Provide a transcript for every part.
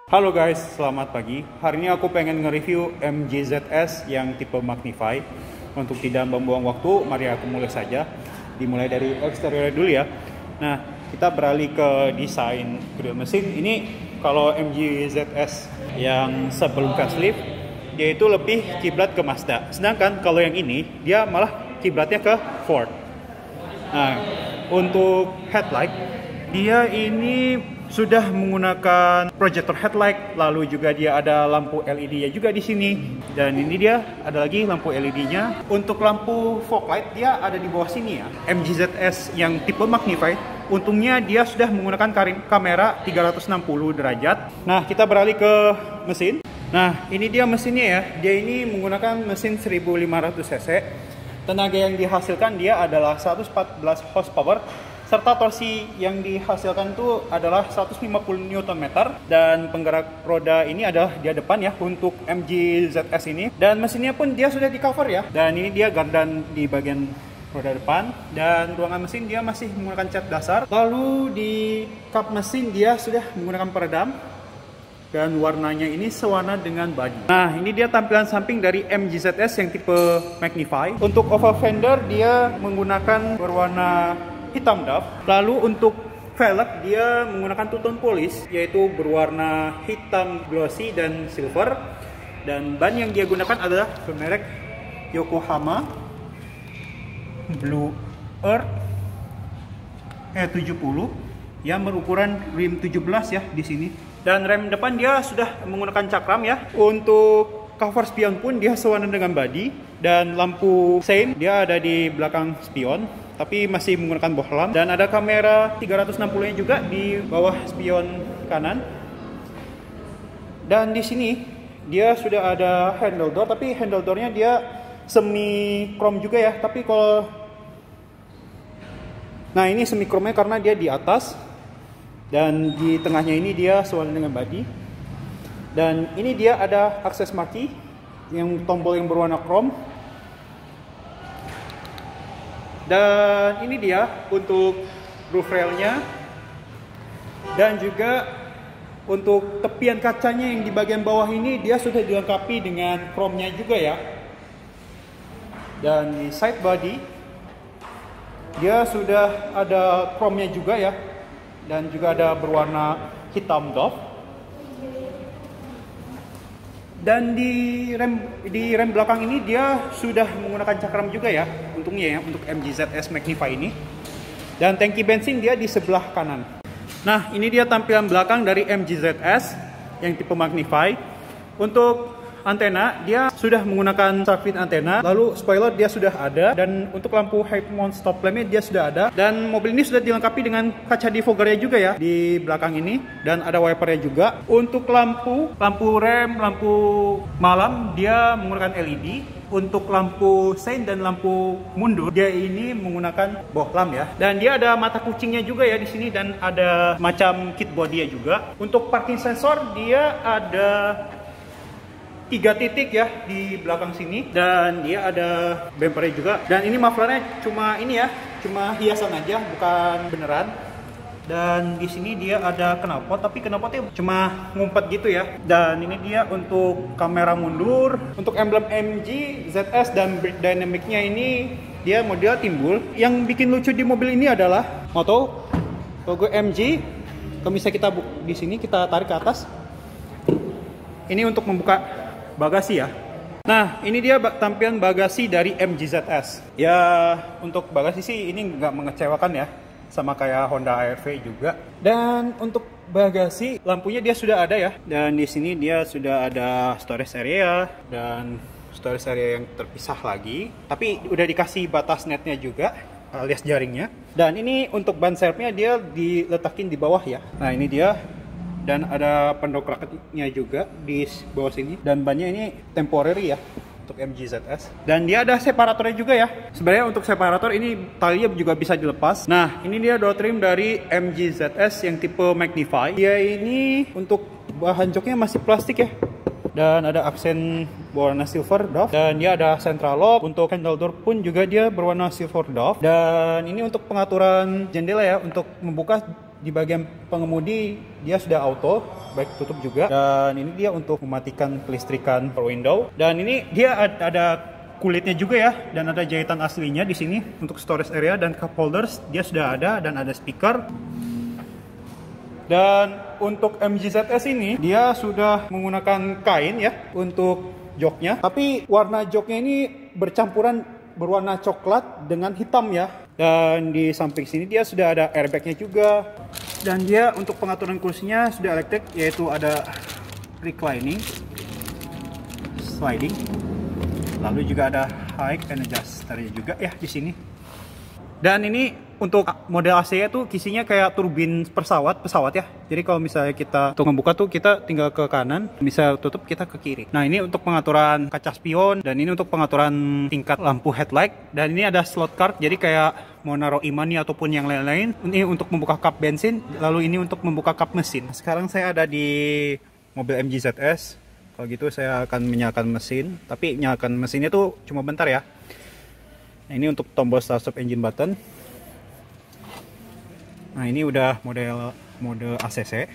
Halo guys, selamat pagi. Hari ini aku pengen nge-review MG ZS yang tipe Magnify. Untuk tidak membuang waktu, mari aku mulai saja. Dimulai dari eksterior dulu ya. Nah, kita beralih ke desain grill mesin. Ini kalau MG ZS yang sebelum facelift, dia itu lebih kiblat ke Mazda. Sedangkan kalau yang ini, dia malah kiblatnya ke Ford. Nah, untuk headlight, dia ini sudah menggunakan projector headlight, lalu juga dia ada lampu LED-nya juga di sini. Dan ini dia ada lagi lampu LED-nya. Untuk lampu fog light dia ada di bawah sini ya. MG ZS yang tipe Magnify, untungnya dia sudah menggunakan kamera 360 derajat. Nah, kita beralih ke mesin. Nah, ini dia mesinnya ya. Dia ini menggunakan mesin 1500 cc. Tenaga yang dihasilkan dia adalah 114 horsepower. Serta torsi yang dihasilkan itu adalah 150 Nm, dan penggerak roda ini adalah di depan ya untuk MG ZS ini. Dan mesinnya pun dia sudah di cover ya. Dan ini dia gardan di bagian roda depan, dan ruangan mesin dia masih menggunakan cat dasar. Lalu di kap mesin dia sudah menggunakan peredam, dan warnanya ini sewarna dengan body. Nah, ini dia tampilan samping dari MG ZS yang tipe Magnify. Untuk oval fender dia menggunakan berwarna hitam doff. Lalu untuk velg dia menggunakan two-tone polish, yaitu berwarna hitam glossy dan silver. Dan ban yang dia gunakan adalah merek Yokohama Blue Earth 70 yang berukuran rim 17 ya di sini. Dan rem depan dia sudah menggunakan cakram ya. Untuk cover spion pun dia sewarna dengan body, dan lampu sein dia ada di belakang spion, tapi masih menggunakan bohlam. Dan ada kamera 360-nya juga di bawah spion kanan. Dan di sini dia sudah ada handle door, tapi handle door-nya dia semi chrome juga ya. Tapi kalau nah, ini semi chrome-nya karena dia di atas, dan di tengahnya ini dia sewarna dengan body. Dan ini dia ada akses marquee yang tombol yang berwarna chrome. Dan ini dia untuk roof railnya, dan juga untuk tepian kacanya yang di bagian bawah ini dia sudah dilengkapi dengan chrome-nya juga ya. Dan di side body dia sudah ada chrome-nya juga ya, dan juga ada berwarna hitam doff. Dan di rem belakang ini dia sudah menggunakan cakram juga ya, untungnya ya, untuk MG ZS Magnify ini. Dan tangki bensin dia di sebelah kanan. Nah, ini dia tampilan belakang dari MG ZS yang tipe Magnify. Untuk antena dia sudah menggunakan shark fin antena, lalu spoiler dia sudah ada, dan untuk lampu high mount stop lampnya dia sudah ada. Dan mobil ini sudah dilengkapi dengan kaca defoggernya juga ya di belakang ini, dan ada wipernya juga. Untuk lampu rem, lampu malam dia menggunakan LED. Untuk lampu sein dan lampu mundur dia ini menggunakan bohlam ya. Dan dia ada mata kucingnya juga ya di sini, dan ada macam kit body juga. Untuk parking sensor dia ada 3 titik ya di belakang sini, dan dia ada bumpernya juga. Dan ini mufflernya cuma ini ya, cuma hiasan aja, bukan beneran. Dan di sini dia ada knalpot, tapi knalpotnya cuma ngumpet gitu ya. Dan ini dia untuk kamera mundur. Untuk emblem MG ZS dan brake dynamic-nya ini dia model timbul. Yang bikin lucu di mobil ini adalah logo MG. Kalau misalnya kita di sini kita tarik ke atas, ini untuk membuka bagasi ya. Nah, ini dia tampilan bagasi dari MG ZS. Ya, untuk bagasi sih ini nggak mengecewakan ya, sama kayak Honda HR-V juga. Dan untuk bagasi lampunya dia sudah ada ya. Dan di sini dia sudah ada storage area dan storage area yang terpisah lagi. Tapi udah dikasih batas netnya juga, alias jaringnya. Dan ini untuk ban serepnya dia diletakin di bawah ya. Nah, ini dia. Dan ada pendokraknya juga di bawah sini. Dan bannya ini temporary ya untuk MG ZS. Dan dia ada separatornya juga ya. Sebenarnya untuk separator ini talinya juga bisa dilepas. Nah, ini dia door trim dari MG ZS yang tipe Magnify. Dia ini untuk bahan joknya masih plastik ya. Dan ada aksen berwarna silver doff. Dan dia ada central lock. Untuk handle door pun juga dia berwarna silver doff. Dan ini untuk pengaturan jendela ya, untuk membuka di bagian pengemudi dia sudah auto, baik tutup juga. Dan ini dia untuk mematikan kelistrikan power window. Dan ini dia ada kulitnya juga ya, dan ada jahitan aslinya di sini untuk storage area dan cup holders dia sudah ada, dan ada speaker. Dan untuk MG ZS ini dia sudah menggunakan kain ya untuk joknya, tapi warna joknya ini bercampuran berwarna coklat dengan hitam ya. Dan di samping sini dia sudah ada airbagnya juga. Dan dia untuk pengaturan kursinya sudah elektrik, yaitu ada reclining, sliding, lalu juga ada high and adjuster juga ya di sini. Dan ini untuk model AC itu kisinya kayak turbin pesawat ya. Jadi kalau misalnya kita untuk membuka tuh kita tinggal ke kanan, bisa tutup kita ke kiri. Nah, ini untuk pengaturan kaca spion, dan ini untuk pengaturan tingkat lampu headlight. Dan ini ada slot card, jadi kayak mau naruh e-money ataupun yang lain-lain. Ini untuk membuka kap bensin, lalu ini untuk membuka kap mesin. Sekarang saya ada di mobil MG ZS. Kalau gitu saya akan menyalakan mesin, tapi nyalakan mesinnya tuh cuma bentar ya. Nah, ini untuk tombol start stop engine button. Nah, ini udah mode ACC.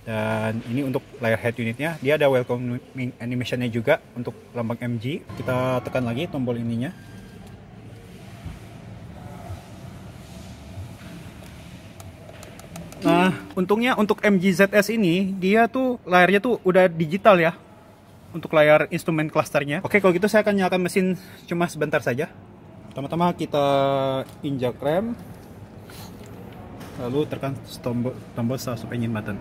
Dan ini untuk layar head unitnya, dia ada welcoming animationnya juga untuk lambang MG. Kita tekan lagi tombol ininya. Nah, untungnya untuk MG ZS ini dia tuh layarnya tuh udah digital ya, untuk layar instrumen clusternya. Oke, kalau gitu saya akan nyalakan mesin cuma sebentar saja. Pertama-tama kita injak rem, lalu tekan tombol start stop engine button.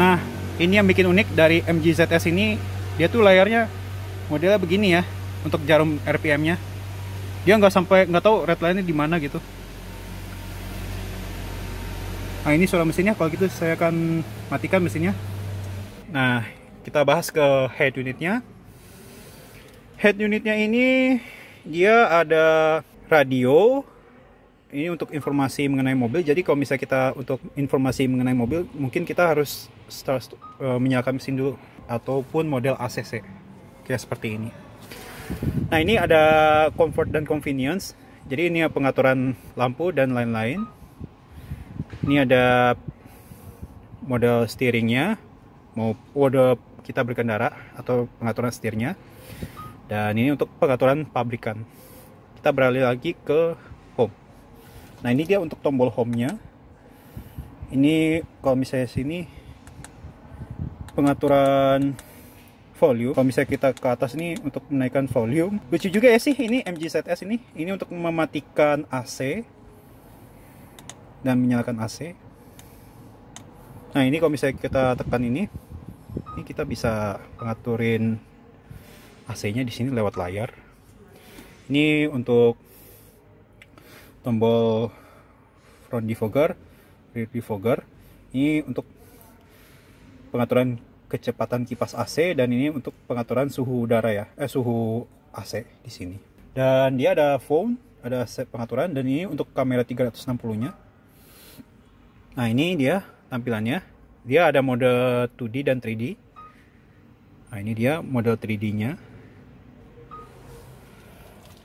Nah, ini yang bikin unik dari MG ZS ini, dia tuh layarnya modelnya begini ya, untuk jarum RPM-nya. Dia nggak tahu redline-nya di mana gitu. Nah, ini suara mesinnya. Kalau gitu saya akan matikan mesinnya. Nah, kita bahas ke head unitnya. Head unitnya ini dia ada radio. Ini untuk informasi mengenai mobil. Jadi kalau misalnya kita untuk informasi mengenai mobil, mungkin kita harus menyalakan mesin dulu, ataupun model ACC kayak seperti ini. Nah, ini ada comfort dan convenience. Jadi ini pengaturan lampu dan lain-lain. Ini ada model steeringnya, mau mode kita berkendara atau pengaturan setirnya. Dan ini untuk pengaturan pabrikan. Kita beralih lagi ke home. Nah, ini dia untuk tombol home-nya. Ini kalau misalnya sini pengaturan volume. Kalau misalnya kita ke atas ini untuk menaikkan volume. Lucu juga ya sih ini MG ZS ini. Ini untuk mematikan AC dan menyalakan AC. Nah, ini kalau misalnya kita tekan ini kita bisa pengaturin AC-nya di sini lewat layar. Ini untuk tombol front defogger, rear defogger. Ini untuk pengaturan kecepatan kipas AC, dan ini untuk pengaturan suhu udara ya, suhu AC di sini. Dan dia ada phone, ada set pengaturan, dan ini untuk kamera 360-nya. Nah, ini dia tampilannya. Dia ada mode 2D dan 3D. Nah, ini dia mode 3D-nya.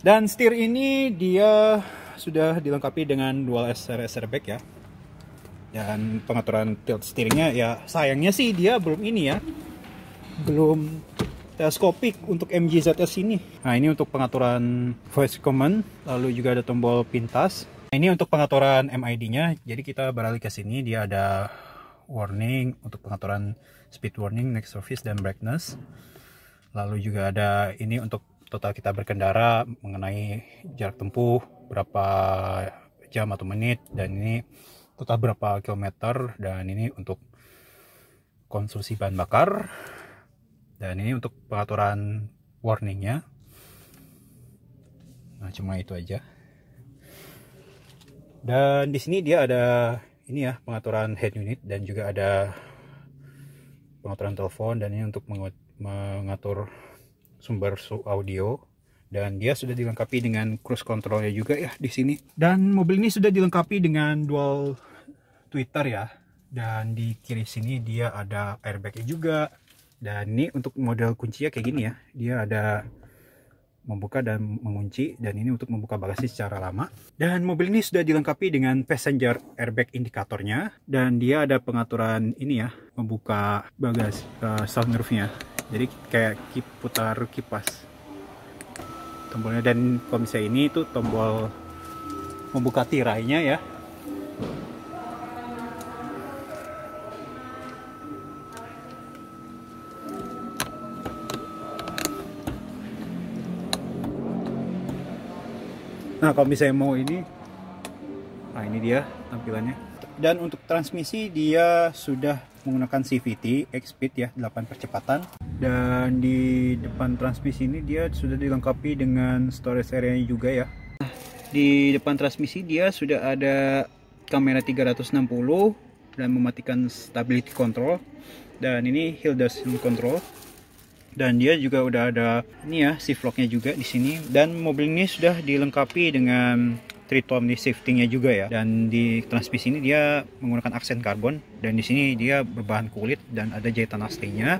Dan setir ini dia sudah dilengkapi dengan dual SRS airbag ya. Dan pengaturan tilt steeringnya ya sayangnya sih dia belum ini ya, belum teleskopik untuk MG ZS ini. Nah, ini untuk pengaturan voice command, lalu juga ada tombol pintas. Nah, ini untuk pengaturan MID-nya. Jadi kita beralih ke sini, dia ada warning untuk pengaturan speed warning, next service, dan brightness. Lalu juga ada ini untuk total kita berkendara, mengenai jarak tempuh berapa jam atau menit, dan ini total berapa kilometer, dan ini untuk konsumsi bahan bakar, dan ini untuk pengaturan warningnya. Nah, cuma itu aja. Dan di sini dia ada ini ya, pengaturan head unit, dan juga ada pengaturan telepon, dan ini untuk mengatur sumber audio. Dan dia sudah dilengkapi dengan cruise controlnya juga ya di sini. Dan mobil ini sudah dilengkapi dengan dual tweeter ya. Dan di kiri sini dia ada airbagnya juga. Dan ini untuk model kuncinya kayak gini ya. Dia ada membuka dan mengunci, dan ini untuk membuka bagasi secara lama. Dan mobil ini sudah dilengkapi dengan passenger airbag indikatornya, dan dia ada pengaturan ini ya, membuka bagasi sunroofnya. Jadi kayak putar kipas tombolnya, dan kalau misalnya ini itu tombol membuka tirainya ya. Nah kalau misalnya mau ini, nah ini dia tampilannya. Dan untuk transmisi dia sudah menggunakan CVT X-Speed ya, 8 percepatan. Dan di depan transmisi ini dia sudah dilengkapi dengan storage area juga ya. Di depan transmisi dia sudah ada kamera 360 dan mematikan stability control. Dan ini hill descent control. Dan dia juga udah ada ini ya, shift lock-nya juga di sini. Dan mobil ini sudah dilengkapi dengan three-tone shifting-nya juga ya. Dan di transmisi ini dia menggunakan aksen karbon, dan di sini dia berbahan kulit dan ada jahitan aslinya.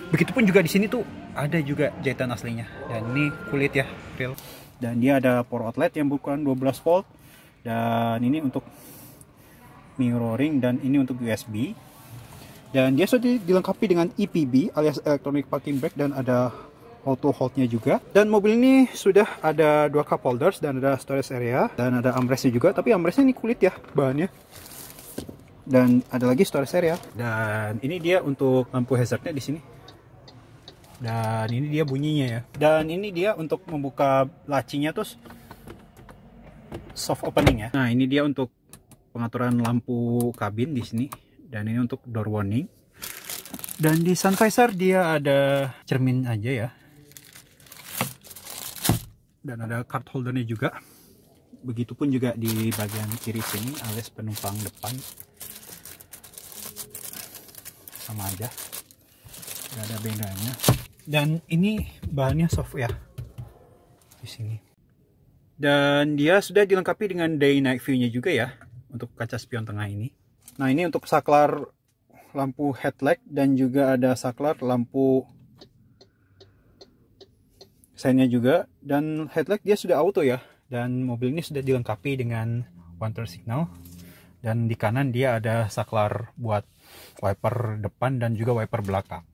Begitupun juga di sini tuh ada juga jahitan aslinya. Dan ini kulit ya, real. Dan dia ada power outlet yang berukuran 12 volt. Dan ini untuk mirroring, dan ini untuk USB. Dan dia sudah dilengkapi dengan EPB alias electronic parking brake, dan ada auto hold-nya juga. Dan mobil ini sudah ada 2 cup holders dan ada storage area, dan ada armrest-nya juga, tapi armrest-nya ini kulit ya bahannya. Dan ada lagi storage area. Dan ini dia untuk lampu hazardnya di sini. Dan ini dia bunyinya ya. Dan ini dia untuk membuka lacinya terus soft opening ya. Nah, ini dia untuk pengaturan lampu kabin di sini. Dan ini untuk door warning. Dan di sun visor dia ada cermin aja ya. Dan ada card holdernya juga. Begitupun juga di bagian kiri sini alias penumpang depan. Sama aja. Gak ada bedanya. Dan ini bahannya soft ya. Di sini. Dan dia sudah dilengkapi dengan day night view-nya juga ya. Untuk kaca spion tengah ini. Nah ini untuk saklar lampu headlight, dan juga ada saklar lampu seinnya juga. Dan headlight dia sudah auto ya. Dan mobil ini sudah dilengkapi dengan one turn signal. Dan di kanan dia ada saklar buat wiper depan dan juga wiper belakang.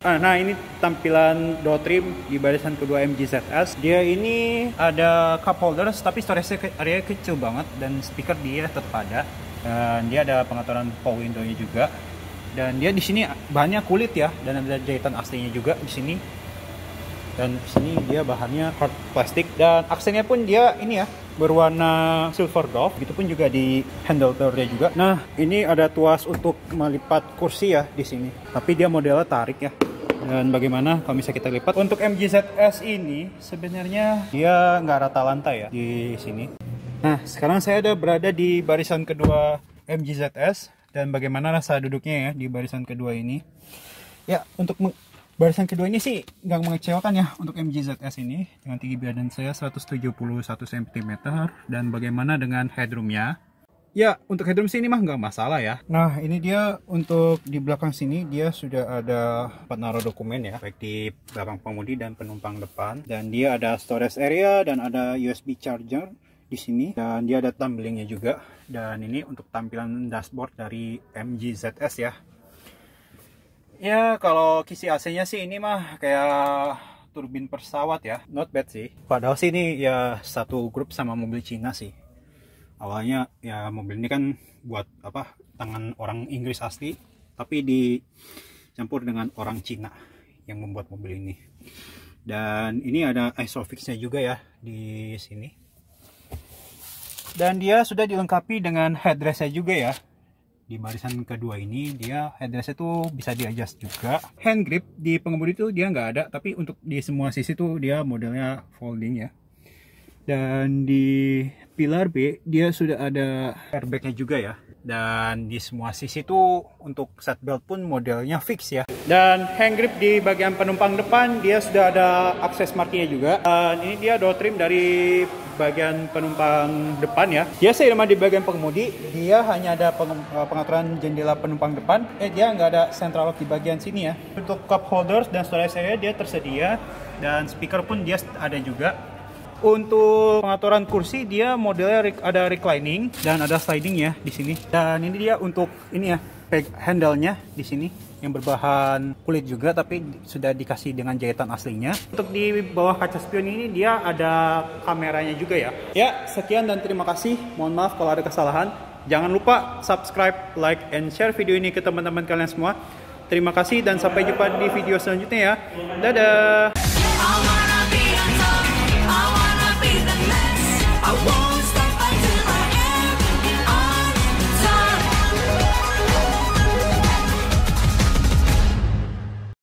Nah ini tampilan door trim di barisan kedua MG ZS. Dia ini ada cup holders tapi storage area kecil banget, dan speaker dia tetap ada. Dan dia ada pengaturan power window-nya juga. Dan dia di sini bahannya kulit ya, dan ada jahitan aslinya juga di sini. Dan di sini dia bahannya hard plastik, dan aksennya pun dia ini ya berwarna silver gold. Begitupun juga di handle door-nya juga. Nah, ini ada tuas untuk melipat kursi ya di sini. Tapi dia modelnya tarik ya. Dan bagaimana kalau misalnya kita lipat untuk MG ZS ini, sebenarnya dia nggak rata lantai ya di sini. Nah, sekarang saya ada berada di barisan kedua MG ZS, dan bagaimana rasa duduknya ya di barisan kedua ini. Ya, untuk barisan kedua ini sih nggak mengecewakan ya untuk MG ZS ini, dengan tinggi badan saya 171 cm. Dan bagaimana dengan headroomnya? Ya, untuk headroom sini mah nggak masalah ya. Nah, ini dia untuk di belakang sini dia sudah ada tempat naruh dokumen ya, baik di belakang pengemudi dan penumpang depan. Dan dia ada storage area dan ada USB charger di sini, dan dia ada tumblingnya juga. Dan ini untuk tampilan dashboard dari MG ZS ya. Ya kalau kisi AC-nya sih ini mah kayak turbin pesawat ya, not bad sih. Padahal sih ini ya satu grup sama mobil Cina sih. Awalnya ya mobil ini kan buat apa, tangan orang Inggris asli, tapi dicampur dengan orang Cina yang membuat mobil ini. Dan ini ada ISOFIX-nya juga ya di sini. Dan dia sudah dilengkapi dengan headrest-nya juga ya. Di barisan kedua ini dia headrest itu bisa di adjust juga. Hand grip di pengemudi itu dia nggak ada, tapi untuk di semua sisi tuh dia modelnya folding ya. Dan di pilar B dia sudah ada airbagnya juga ya. Dan di semua sisi tuh untuk seatbelt pun modelnya fix ya. Dan hand grip di bagian penumpang depan dia sudah ada akses markingnya juga. Dan ini dia door trim dari bagian penumpang depan ya. Dia sama di bagian pengemudi, dia hanya ada pengaturan jendela penumpang depan. Dia nggak ada central lock di bagian sini ya. Untuk cup holders dan storage area dia tersedia. Dan speaker pun dia ada juga. Untuk pengaturan kursi dia modelnya ada reclining dan ada sliding ya di sini. Dan ini dia untuk ini ya, handle-nya di sini yang berbahan kulit juga tapi sudah dikasih dengan jahitan aslinya. Untuk di bawah kaca spion ini dia ada kameranya juga ya. Ya, sekian dan terima kasih. Mohon maaf kalau ada kesalahan. Jangan lupa subscribe, like, and share video ini ke teman-teman kalian semua. Terima kasih dan sampai jumpa di video selanjutnya ya. Dadah.